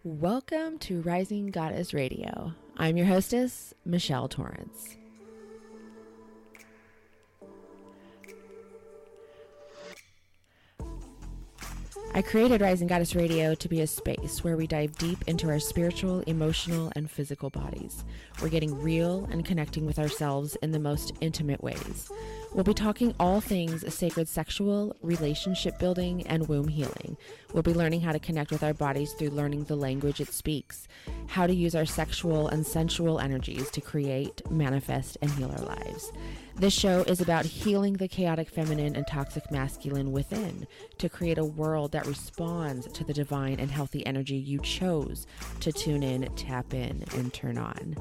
Welcome to Rising Goddess Radio. I'm your hostess, Michelle Torrance. I created Rising Goddess Radio to be a space where we dive deep into our spiritual, emotional, and physical bodies. We're getting real and connecting with ourselves in the most intimate ways. We'll be talking all things sacred sexual, relationship building, and womb healing. We'll be learning how to connect with our bodies through learning the language it speaks, how to use our sexual and sensual energies to create, manifest, and heal our lives. This show is about healing the chaotic feminine and toxic masculine within to create a world that responds to the divine and healthy energy you chose to tune in, tap in, and turn on.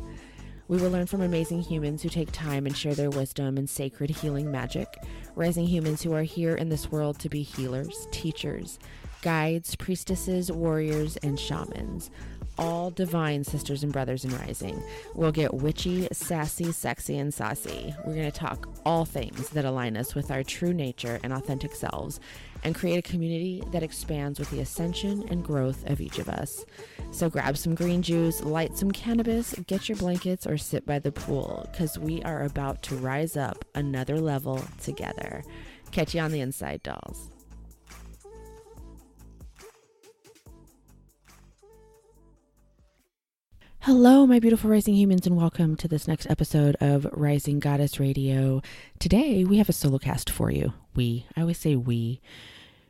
We will learn from amazing humans who take time and share their wisdom and sacred healing magic, rising humans who are here in this world to be healers, teachers, guides, priestesses, warriors, and shamans. All divine sisters and brothers in rising. We'll get witchy, sassy, sexy, and saucy. We're going to talk all things that align us with our true nature and authentic selves and create a community that expands with the ascension and growth of each of us. So grab some green juice, light some cannabis, get your blankets, or sit by the pool because we are about to rise up another level together. Catch you on the inside, dolls. Hello, my beautiful rising humans, and welcome to this next episode of Rising Goddess Radio. Today, we have a Solocast for you. I always say we,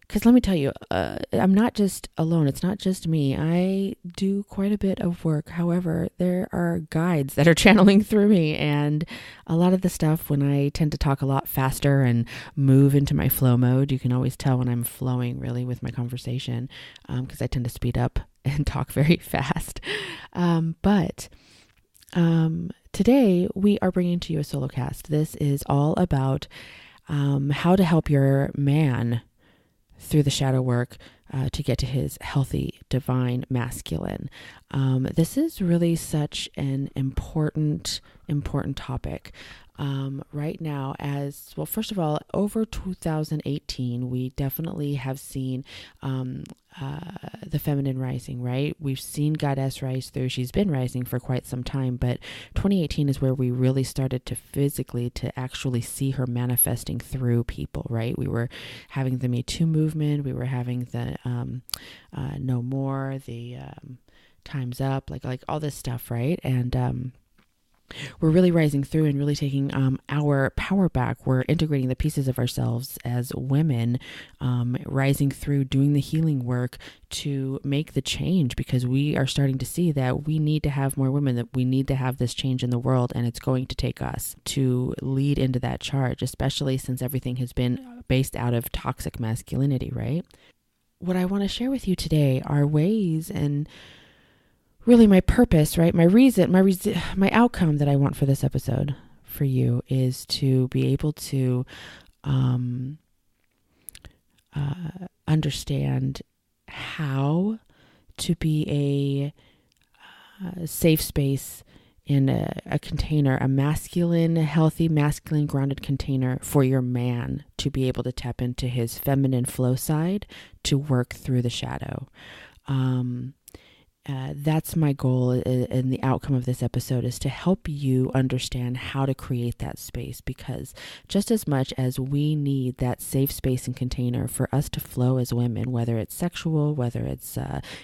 because let me tell you, I'm not just alone. It's not just me. I do quite a bit of work. However, there are guides that are channeling through me, and a lot of the stuff, when I tend to talk a lot faster and move into my flow mode, you can always tell when I'm flowing really with my conversation, because I tend to speed up and talk very fast. But today we are bringing to you a Solocast. This is all about how to help your man through the shadow work to get to his healthy, divine masculine. This is really such an important topic. Right now, as well, first of all, over 2018, we definitely have seen the feminine rising, right? We've seen Goddess rise through. She's been rising for quite some time, but 2018 is where we really started to actually see her manifesting through people, right? We were having the Me Too movement. We were having the No More, the Time's Up, like all this stuff, right? And we're really rising through and really taking our power back. We're integrating the pieces of ourselves as women, rising through, doing the healing work to make the change, because we are starting to see that we need to have more women, that we need to have this change in the world, and it's going to take us to lead into that charge, especially since everything has been based out of toxic masculinity, right? What I want to share with you today are ways and really my purpose, right? My reason, my outcome that I want for this episode for you is to be able to understand how to be a safe space in a container, a masculine, healthy, masculine, grounded container for your man to be able to tap into his feminine flow side to work through the shadow. That's my goal, and the outcome of this episode is to help you understand how to create that space, because just as much as we need that safe space and container for us to flow as women, whether it's sexual, whether it's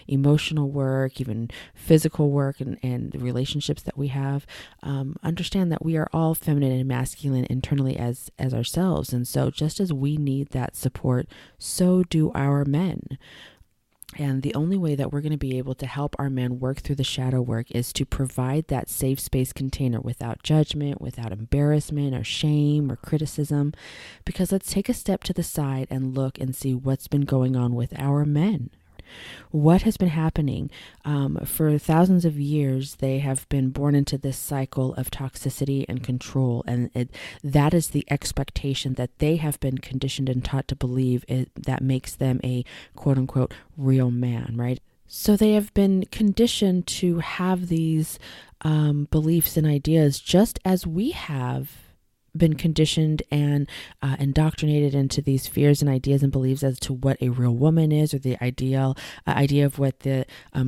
emotional work, even physical work, and the relationships that we have, understand that we are all feminine and masculine internally as ourselves. And so just as we need that support, so do our men. And the only way that we're going to be able to help our men work through the shadow work is to provide that safe space container without judgment, without embarrassment or shame or criticism. Because let's take a step to the side and look and see what's been going on with our men. What has been happening? For thousands of years, they have been born into this cycle of toxicity and control, and that is the expectation that they have been conditioned and taught to believe that makes them a quote-unquote real man, right? So they have been conditioned to have these beliefs and ideas just as we have been conditioned and indoctrinated into these fears and ideas and beliefs as to what a real woman is, or the idea of what the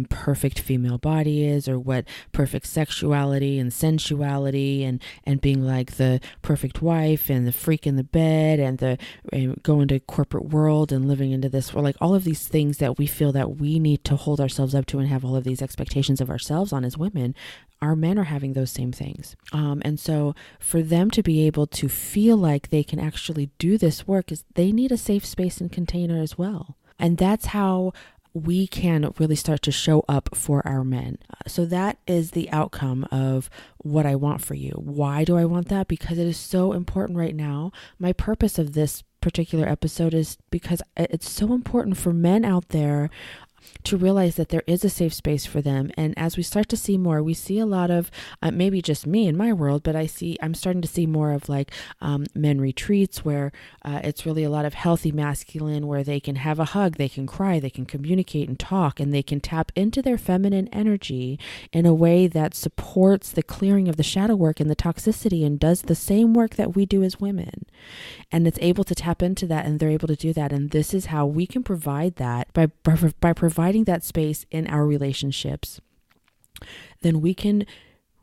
perfect female body is, or what perfect sexuality and sensuality and being like the perfect wife and the freak in the bed and going to corporate world and living into this, or like all of these things that we feel that we need to hold ourselves up to and have all of these expectations of ourselves on as women. Our men are having those same things. And so for them to be able to feel like they can actually do this work, is they need a safe space and container as well. And that's how we can really start to show up for our men. So that is the outcome of what I want for you. Why do I want that? Because it is so important right now. My purpose of this particular episode is because it's so important for men out there to realize that there is a safe space for them. And as we start to see more, we see a lot of, maybe just me in my world, but I'm starting to see more of like men retreats where it's really a lot of healthy masculine, where they can have a hug, they can cry, they can communicate and talk, and they can tap into their feminine energy in a way that supports the clearing of the shadow work and the toxicity and does the same work that we do as women. And it's able to tap into that, and they're able to do that. And this is how we can provide that by providing that space in our relationships. Then we can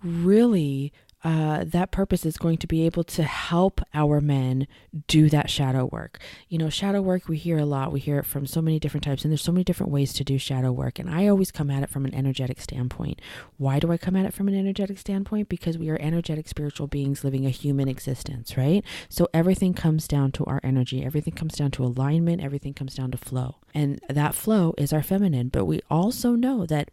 really, that purpose is going to be able to help our men do that shadow work. You know, shadow work, we hear a lot. We hear it from so many different types, and there's so many different ways to do shadow work. And I always come at it from an energetic standpoint. Why do I come at it from an energetic standpoint? Because we are energetic spiritual beings living a human existence, right? So everything comes down to our energy. Everything comes down to alignment. Everything comes down to flow. And that flow is our feminine. But we also know that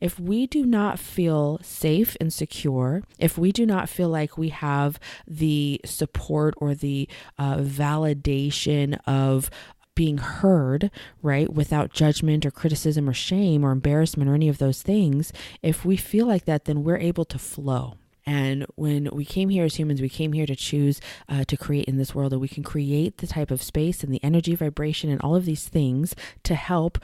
if we do not feel safe and secure, if we do not feel like we have the support or the validation of being heard, right, without judgment or criticism or shame or embarrassment or any of those things, if we feel like that, then we're able to flow. And when we came here as humans, we came here to choose to create in this world, and we can create the type of space and the energy vibration and all of these things to help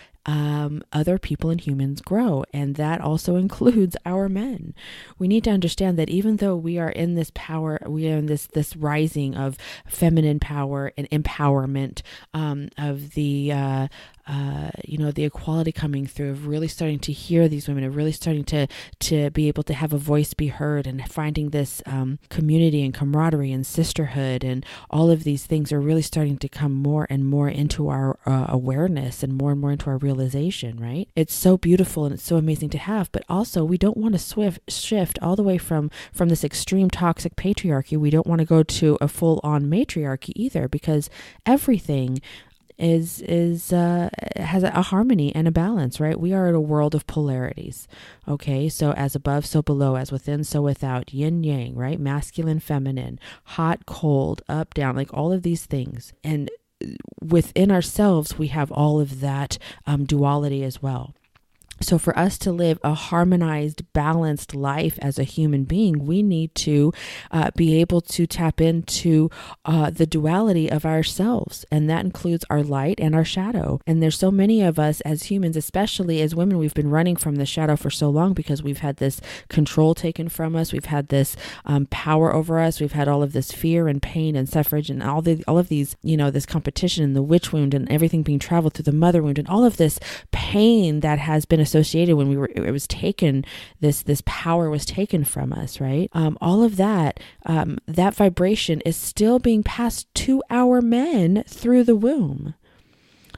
other people and humans grow. And that also includes our men. We need to understand that even though we are in this power, we are in this rising of feminine power and empowerment, of the the equality coming through, of really starting to hear these women, of really starting to be able to have a voice be heard, and finding this community and camaraderie and sisterhood, and all of these things are really starting to come more and more into our awareness and more into our realization, right? It's so beautiful and it's so amazing to have, but also we don't want to shift all the way from this extreme toxic patriarchy. We don't want to go to a full-on matriarchy either, because everything has a harmony and a balance, right? We are in a world of polarities. Okay, so as above, so below, as within, so without, yin yang, right? Masculine, feminine, hot, cold, up, down, like all of these things. And within ourselves, we have all of that duality as well. So for us to live a harmonized, balanced life as a human being, we need to be able to tap into the duality of ourselves. And that includes our light and our shadow. And there's so many of us as humans, especially as women, we've been running from the shadow for so long because we've had this control taken from us. We've had this power over us. We've had all of this fear and pain and suffrage and all of these, this competition and the witch wound and everything being traveled through the mother wound and all of this pain that has been associated when it was taken, this power was taken from us, right? All of that, that vibration is still being passed to our men through the womb.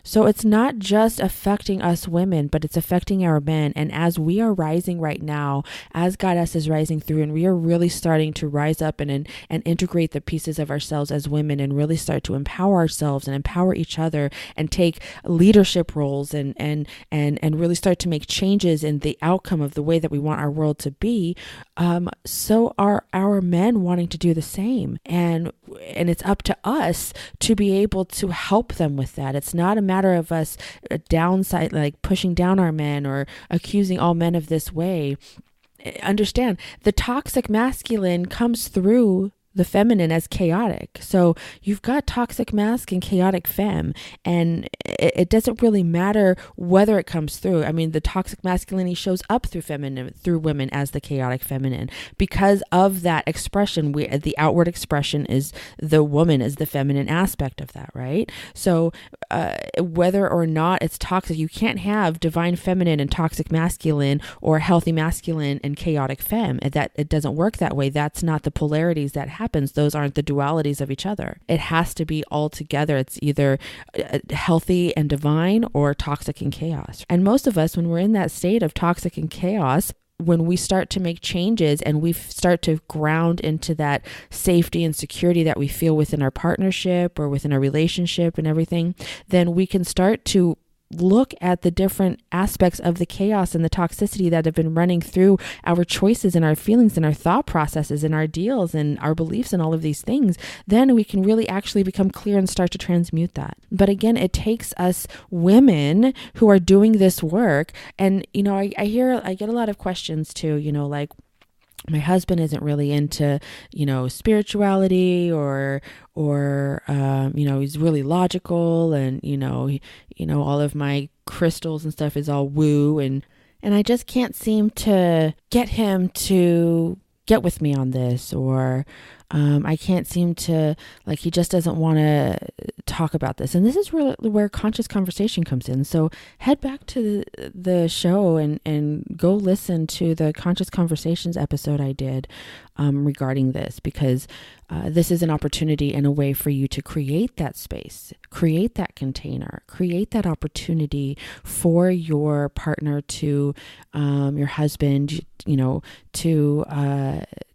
So it's not just affecting us women, but it's affecting our men. And as we are rising right now, as Goddess is rising through, and we are really starting to rise up and integrate the pieces of ourselves as women and really start to empower ourselves and empower each other and take leadership roles and really start to make changes in the outcome of the way that we want our world to be, so are our men wanting to do the same. And it's up to us to be able to help them with that. It's not a matter of us downside, like pushing down our men or accusing all men of this way. Understand, the toxic masculine comes through the feminine as chaotic. So you've got toxic masc and chaotic femme, and it doesn't really matter whether it comes through. I mean, the toxic masculinity shows up through women as the chaotic feminine because of that expression. The outward expression is the woman as the feminine aspect of that, right? So whether or not it's toxic, you can't have divine feminine and toxic masculine, or healthy masculine and chaotic femme. That it doesn't work that way. That's not the polarities that happens. Those aren't the dualities of each other. It has to be all together. It's either healthy and divine or toxic and chaos. And most of us, when we're in that state of toxic and chaos, when we start to make changes and we start to ground into that safety and security that we feel within our partnership or within our relationship and everything, then we can start to look at the different aspects of the chaos and the toxicity that have been running through our choices and our feelings and our thought processes and our deals and our beliefs and all of these things. Then we can really actually become clear and start to transmute that. But again, it takes us women who are doing this work. And, I get a lot of questions too, like, my husband isn't really into, spirituality or he's really logical, and, all of my crystals and stuff is all woo. And I just can't seem to get him to get with me on this, or I can't seem to, he just doesn't want to talk about this. And this is really where conscious conversation comes in. So head back to the show and go listen to the Conscious Conversations episode I did regarding this, because this is an opportunity and a way for you to create that space, create that container, create that opportunity for your partner to, your husband, to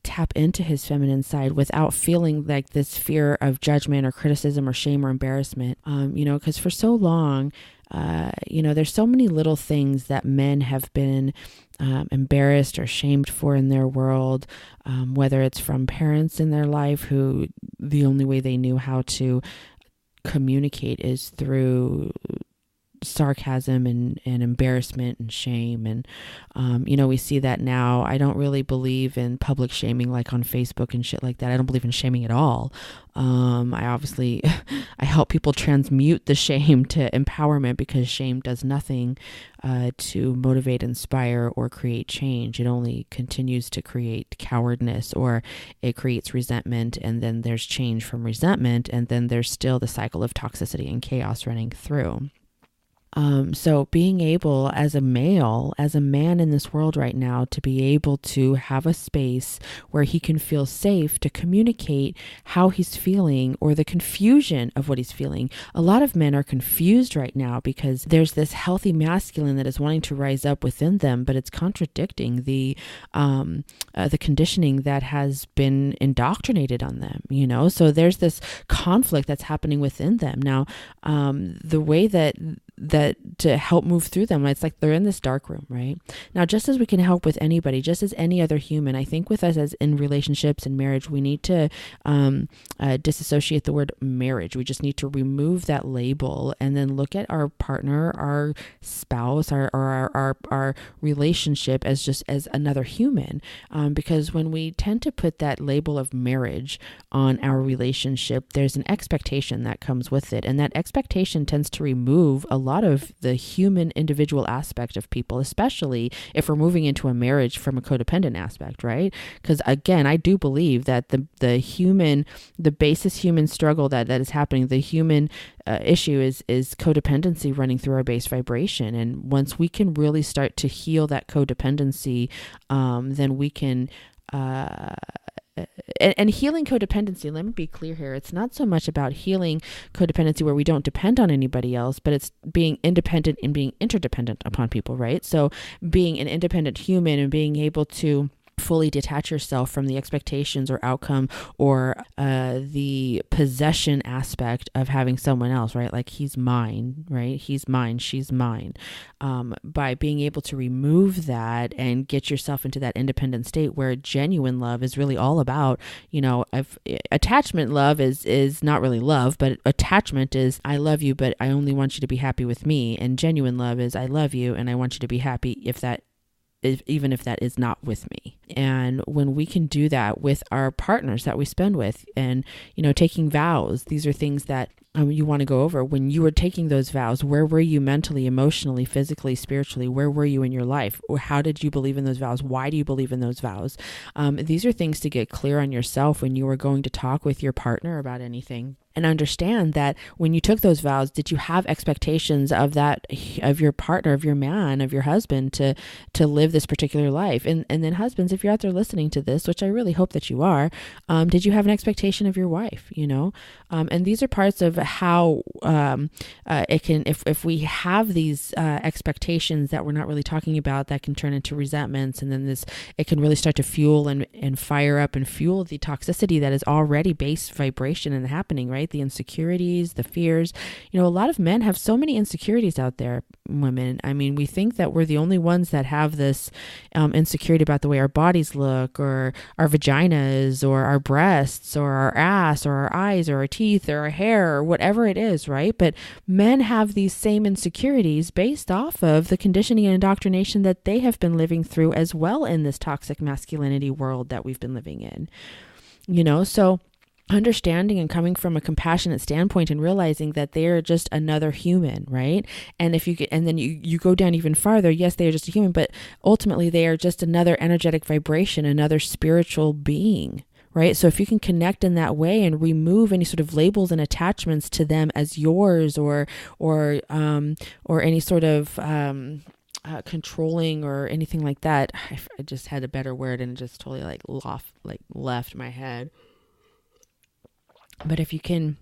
tap into his feminine side without feeling like this fear of judgment or criticism or shame or embarrassment. Because for so long, there's so many little things that men have been embarrassed or shamed for in their world, whether it's from parents in their life who the only way they knew how to communicate is through sarcasm and embarrassment and shame. And, we see that now. I don't really believe in public shaming, like on Facebook and shit like that. I don't believe in shaming at all. I help people transmute the shame to empowerment, because shame does nothing to motivate, inspire, or create change. It only continues to create cowardness, or it creates resentment, and then there's change from resentment, and then there's still the cycle of toxicity and chaos running through. So being able as a man in this world right now, to be able to have a space where he can feel safe to communicate how he's feeling, or the confusion of what he's feeling. A lot of men are confused right now because there's this healthy masculine that is wanting to rise up within them, but it's contradicting the conditioning that has been indoctrinated on them, So there's this conflict that's happening within them. Now, the way that to help move through them, it's like they're in this dark room, right? Now, just as we can help with anybody, just as any other human, I think with us as in relationships and marriage, we need to disassociate the word marriage. We just need to remove that label and then look at our partner, our spouse, our relationship as just as another human. Because when we tend to put that label of marriage on our relationship, there's an expectation that comes with it. And that expectation tends to remove a lot of the human individual aspect of people, especially if we're moving into a marriage from a codependent aspect, right? Because again, I do believe that the basis human struggle that is happening, the human issue is codependency running through our base vibration. And once we can really start to heal that codependency, then we can and healing codependency, let me be clear here. It's not so much about healing codependency where we don't depend on anybody else, but it's being independent and being interdependent upon people, right? So being an independent human and being able to fully detach yourself from the expectations or outcome or the possession aspect of having someone else, right? Like he's mine, right? He's mine, she's mine. By being able to remove that and get yourself into that independent state where genuine love is really all about, if attachment love is not really love, but attachment is I love you, but I only want you to be happy with me. And genuine love is I love you and I want you to be happy if that even if that is not with me. And when we can do that with our partners that we spend with, and, taking vows, these are things that you want to go over. When you were taking those vows, where were you mentally, emotionally, physically, spiritually? Where were you in your life? Or how did you believe in those vows? Why do you believe in those vows? These are things to get clear on yourself when you are going to talk with your partner about anything. And understand that when you took those vows, did you have expectations of your partner, of your man, of your husband to live this particular life? And then husbands, if you're out there listening to this, which I really hope that you are, did you have an expectation of your wife? And these are parts of how it can, if we have these expectations that we're not really talking about, that can turn into resentments, and then it can really start to fuel and fire up and fuel the toxicity that is already base vibration and happening, right? The insecurities, the fears. A lot of men have so many insecurities out there, women. I mean, we think that we're the only ones that have this insecurity about the way our bodies look, or our vaginas, or our breasts, or our ass, or our eyes, or our teeth, or our hair, or whatever it is, right? But men have these same insecurities based off of the conditioning and indoctrination that they have been living through as well in this toxic masculinity world that we've been living in. So understanding and coming from a compassionate standpoint and realizing that they are just another human, right? And then you go down even farther, yes, they are just a human, but ultimately they are just another energetic vibration, another spiritual being, right? So if you can connect in that way and remove any sort of labels and attachments to them as yours, or any sort of controlling or anything like that. I just had a better word and it just totally left my head. But if you can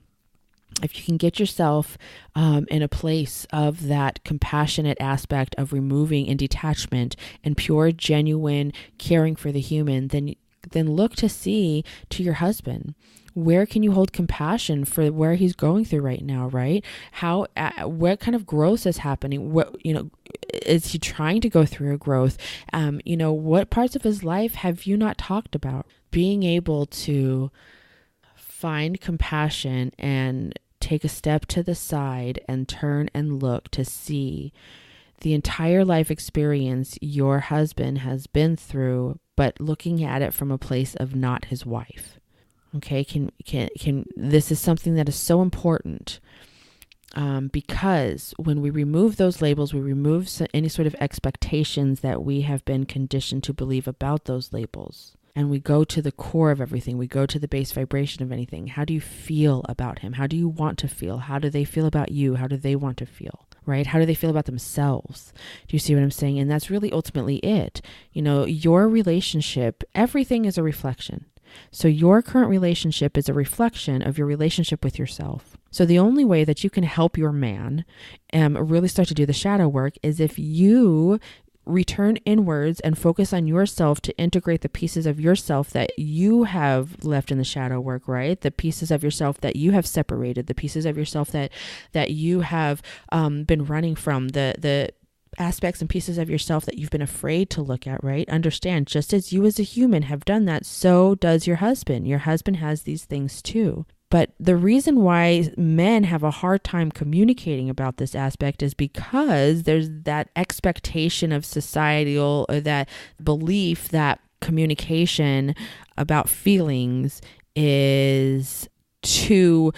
get yourself in a place of that compassionate aspect of removing and detachment and pure, genuine caring for the human, then look to see to your husband. Where can you hold compassion for where he's going through right now, right? What kind of growth is happening? Is he trying to go through a growth? What parts of his life have you not talked about? Being able to find compassion and take a step to the side and turn and look to see the entire life experience your husband has been through, but looking at it from a place of not his wife. Okay, this is something that is so important, because when we remove those labels, we remove any sort of expectations that we have been conditioned to believe about those labels. And we go to the core of everything. We go to the base vibration of anything. How do you feel about him? How do you want to feel? How do they feel about you? How do they want to feel? Right? How do they feel about themselves? Do you see what I'm saying? And that's really ultimately it. Your relationship, everything is a reflection. So your current relationship is a reflection of your relationship with yourself. So the only way that you can help your man really start to do the shadow work is if you return inwards and focus on yourself to integrate the pieces of yourself that you have left in the shadow work, right? The pieces of yourself that you have separated, the pieces of yourself that you have been running from, the aspects and pieces of yourself that you've been afraid to look at, right? Understand, just as you as a human have done that, so does your husband. Your husband has these things too. But the reason why men have a hard time communicating about this aspect is because there's that expectation of societal, or that belief that communication about feelings is too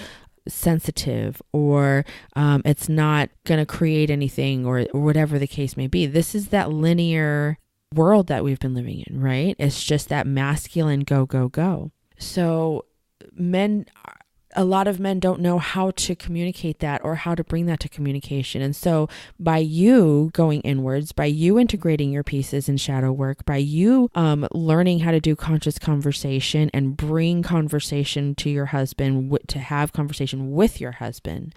sensitive, or it's not going to create anything, or whatever the case may be. This is that linear world that we've been living in, right? It's just that masculine go, go, go. So a lot of men don't know how to communicate that or how to bring that to communication. And so by you going inwards, by you integrating your pieces in shadow work, by you learning how to do conscious conversation and bring conversation to your husband, to have conversation with your husband,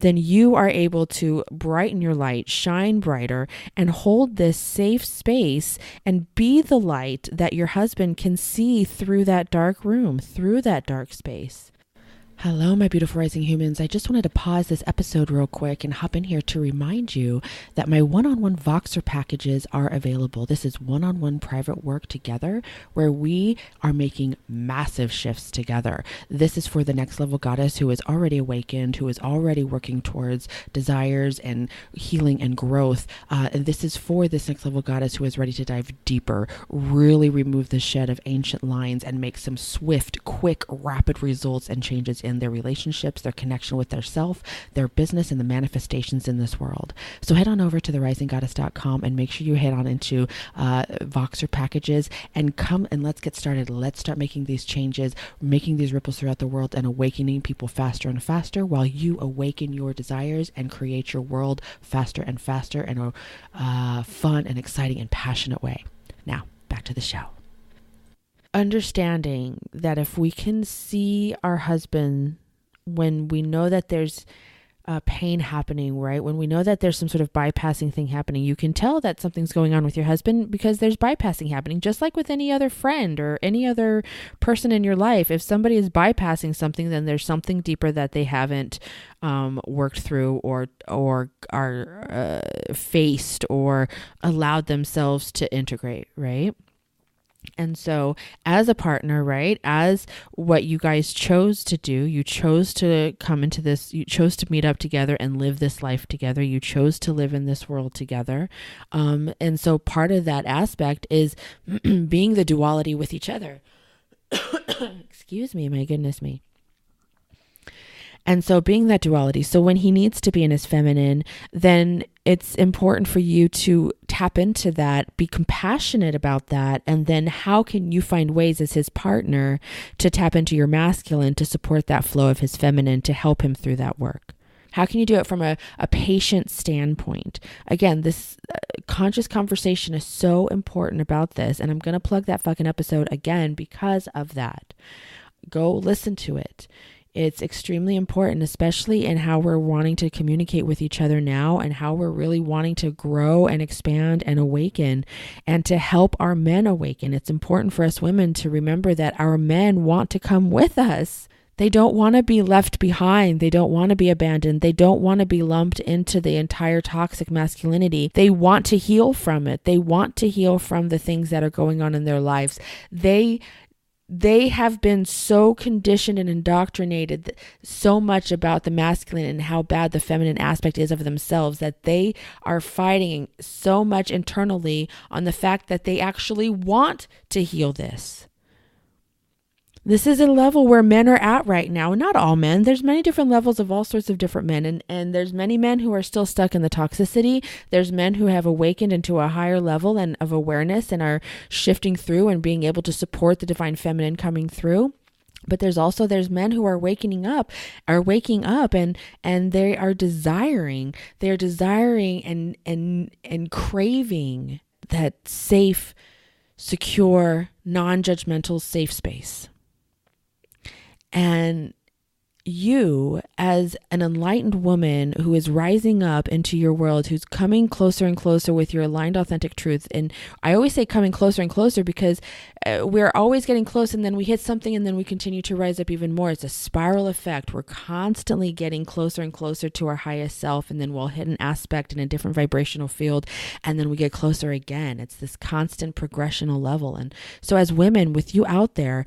then you are able to brighten your light, shine brighter, and hold this safe space and be the light that your husband can see through that dark room, through that dark space. Hello, my beautiful rising humans. I just wanted to pause this episode real quick and hop in here to remind you that my one-on-one Voxer packages are available. This is one-on-one private work together where we are making massive shifts together. This is for the next level goddess who is already awakened, who is already working towards desires and healing and growth. And this is for this next level goddess who is ready to dive deeper, really remove the shed of ancient lines and make some swift, quick, rapid results and changes in their relationships, their connection with their self, their business, and the manifestations in this world. So head on over to therisinggoddess.com and make sure you head on into Voxer packages and come and let's get started. Let's start making these changes, making these ripples throughout the world and awakening people faster and faster while you awaken your desires and create your world faster and faster in a fun and exciting and passionate way. Now, back to the show. Understanding that if we can see our husband when we know that there's pain happening, right? When we know that there's some sort of bypassing thing happening, you can tell that something's going on with your husband because there's bypassing happening, just like with any other friend or any other person in your life. If somebody is bypassing something, then there's something deeper that they haven't worked through or are faced or allowed themselves to integrate, right? And so as a partner, right, as what you guys chose to do, you chose to come into this, you chose to meet up together and live this life together. You chose to live in this world together. And so part of that aspect is being the duality with each other. Excuse me, my goodness me. And so being that duality, so when he needs to be in his feminine, then it's important for you to tap into that, be compassionate about that. And then how can you find ways as his partner to tap into your masculine to support that flow of his feminine to help him through that work? How can you do it from a patient standpoint? Again, this conscious conversation is so important about this. And I'm going to plug that fucking episode again because of that. Go listen to it. It's extremely important, especially in how we're wanting to communicate with each other now and how we're really wanting to grow and expand and awaken and to help our men awaken. It's important for us women to remember that our men want to come with us. They don't want to be left behind. They don't want to be abandoned. They don't want to be lumped into the entire toxic masculinity. They want to heal from it. They want to heal from the things that are going on in their lives. They have been so conditioned and indoctrinated so much about the masculine and how bad the feminine aspect is of themselves that they are fighting so much internally on the fact that they actually want to heal this. This is a level where men are at right now. Not all men. There's many different levels of all sorts of different men. And there's many men who are still stuck in the toxicity. There's men who have awakened into a higher level and of awareness and are shifting through and being able to support the divine feminine coming through. But there's men who are waking up and they are desiring and craving that safe, secure, non-judgmental safe space. And you, as an enlightened woman who is rising up into your world, who's coming closer and closer with your aligned authentic truth. And I always say coming closer and closer because we're always getting close and then we hit something and then we continue to rise up even more. It's a spiral effect. We're constantly getting closer and closer to our highest self, and then we'll hit an aspect in a different vibrational field and then we get closer again. It's this constant progressional level. And so as women, with you out there,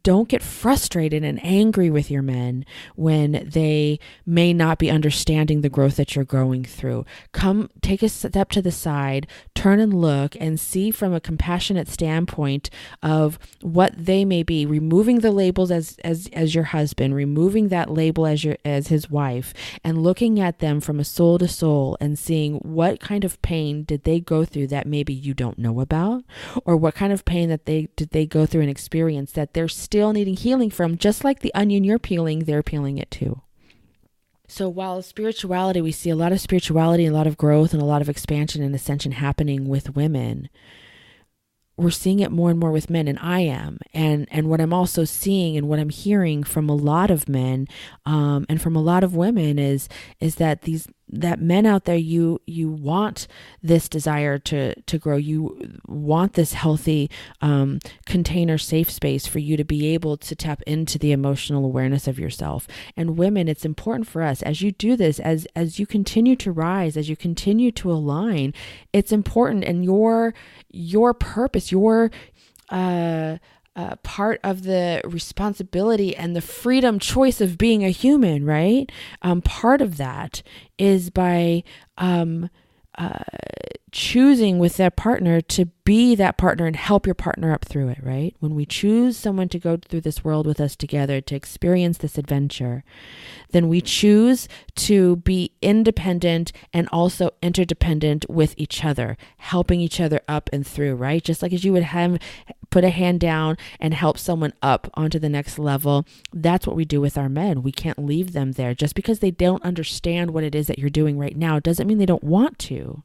don't get frustrated and angry with your men when they may not be understanding the growth that you're going through. Come take a step to the side, turn and look and see from a compassionate standpoint of what they may be, removing the labels as your husband, removing that label as his wife, and looking at them from a soul to soul and seeing what kind of pain did they go through that maybe you don't know about, or what kind of pain that did they go through and experience that they're still needing healing from, just like the onion you're peeling, they're peeling it too. So while spirituality, we see a lot of spirituality, a lot of growth and a lot of expansion and ascension happening with women, we're seeing it more and more with men, and I am. And what I'm also seeing and what I'm hearing from a lot of men and from a lot of women is that these that men out there, you want this desire to grow. You want this healthy container, safe space for you to be able to tap into the emotional awareness of yourself. And women, it's important for us as you do this, as you continue to rise, as you continue to align, it's important. And your purpose, your part of the responsibility and the freedom choice of being a human, right? Part of that is by choosing with that partner to be that partner and help your partner up through it, right? When we choose someone to go through this world with us together, to experience this adventure, then we choose to be independent and also interdependent with each other, helping each other up and through, right? Just like as you would have put a hand down and help someone up onto the next level, that's what we do with our men. We can't leave them there. Just because they don't understand what it is that you're doing right now doesn't mean they don't want to.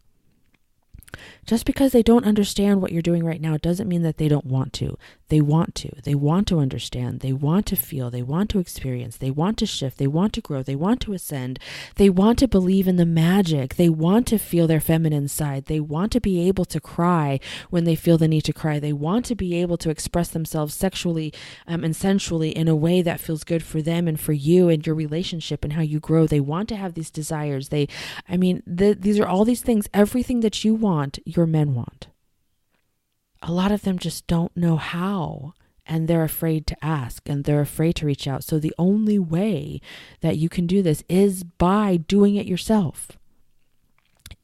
Just because they don't understand what you're doing right now doesn't mean that they don't want to. They want to. They want to understand. They want to feel. They want to experience. They want to shift. They want to grow. They want to ascend. They want to believe in the magic. They want to feel their feminine side. They want to be able to cry when they feel the need to cry. They want to be able to express themselves sexually and sensually in a way that feels good for them and for you and your relationship and how you grow. They want to have these desires. These are all these things, everything that you want, your men want. A lot of them just don't know how, and they're afraid to ask, and they're afraid to reach out. So the only way that you can do this is by doing it yourself.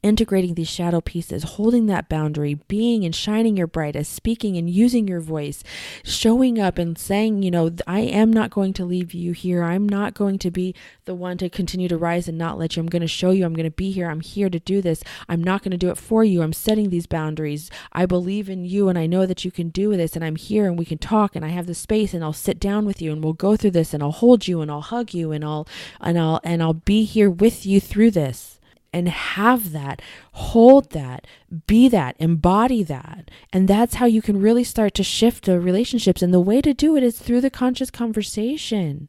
Integrating these shadow pieces, holding that boundary, being and shining your brightest, speaking and using your voice, showing up and saying, I am not going to leave you here. I'm not going to be the one to continue to rise and not let you. I'm going to show you. I'm going to be here. I'm here to do this. I'm not going to do it for you. I'm setting these boundaries. I believe in you and I know that you can do this, and I'm here and we can talk, and I have the space, and I'll sit down with you and we'll go through this, and I'll hold you and I'll hug you and I'll be here with you through this. And have that, hold that, be that, embody that. And that's how you can really start to shift the relationships. And the way to do it is through the conscious conversation.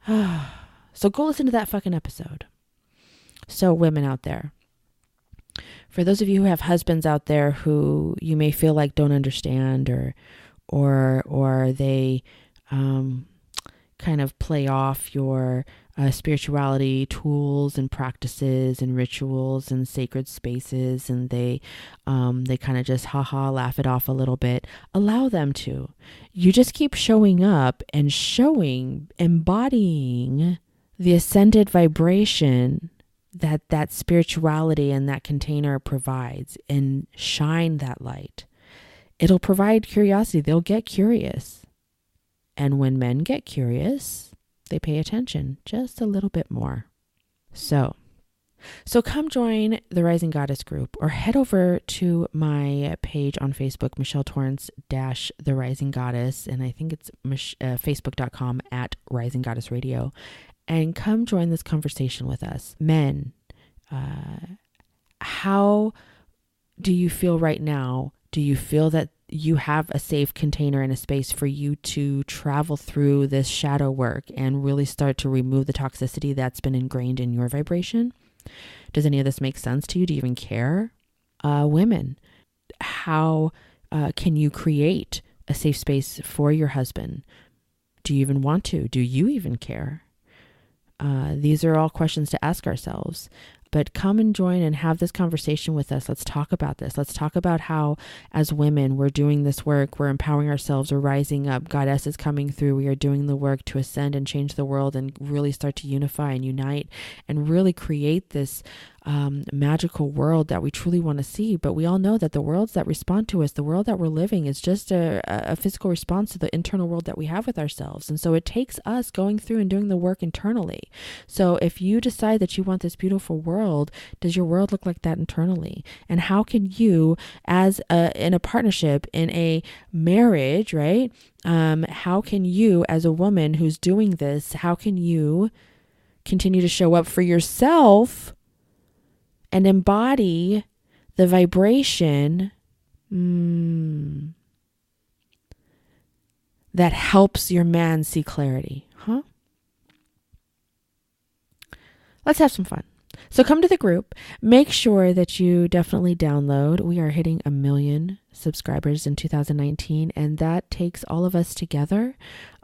So go listen to that fucking episode. So women out there, for those of you who have husbands out there who you may feel like don't understand or they kind of play off your spirituality tools and practices and rituals and sacred spaces, and they kind of just laugh it off a little bit. Allow them to. You just keep showing up and embodying the ascended vibration that spirituality and that container provides, and shine that light. It'll provide curiosity. They'll get curious. And when men get curious, they pay attention just a little bit more. So come join the Rising Goddess group, or head over to my page on Facebook, Michelle Torrance The Rising Goddess. And I think it's facebook.com @Rising Goddess Radio. And come join this conversation with us. Men, how do you feel right now? Do you feel that you have a safe container and a space for you to travel through this shadow work and really start to remove the toxicity that's been ingrained in your vibration? Does any of this make sense to you? Do you even care? Women, how can you create a safe space for your husband? Do you even want to? Do you even care? These are all questions to ask ourselves. But come and join and have this conversation with us. Let's talk about this. Let's talk about how, as women, we're doing this work. We're empowering ourselves. We're rising up. Goddess is coming through. We are doing the work to ascend and change the world and really start to unify and unite and really create this magical world that we truly want to see. But we all know that the worlds that respond to us, the world that we're living, is just a physical response to the internal world that we have with ourselves. And so it takes us going through and doing the work internally. So if you decide that you want this beautiful world, does your world look like that internally? And how can you, as in a partnership, in a marriage, right? How can you, as a woman who's doing this, how can you continue to show up for yourself and embody the vibration that helps your man see clarity? let's have some fun. So come to the group. Make sure that you definitely download. We are hitting 1 million subscribers in 2019, and that takes all of us together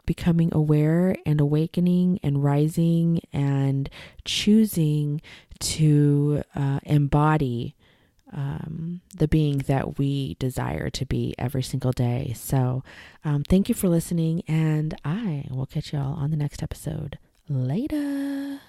becoming aware and awakening and rising and choosing to embody the being that we desire to be every single day. So thank you for listening, and I will catch y'all on the next episode. Later.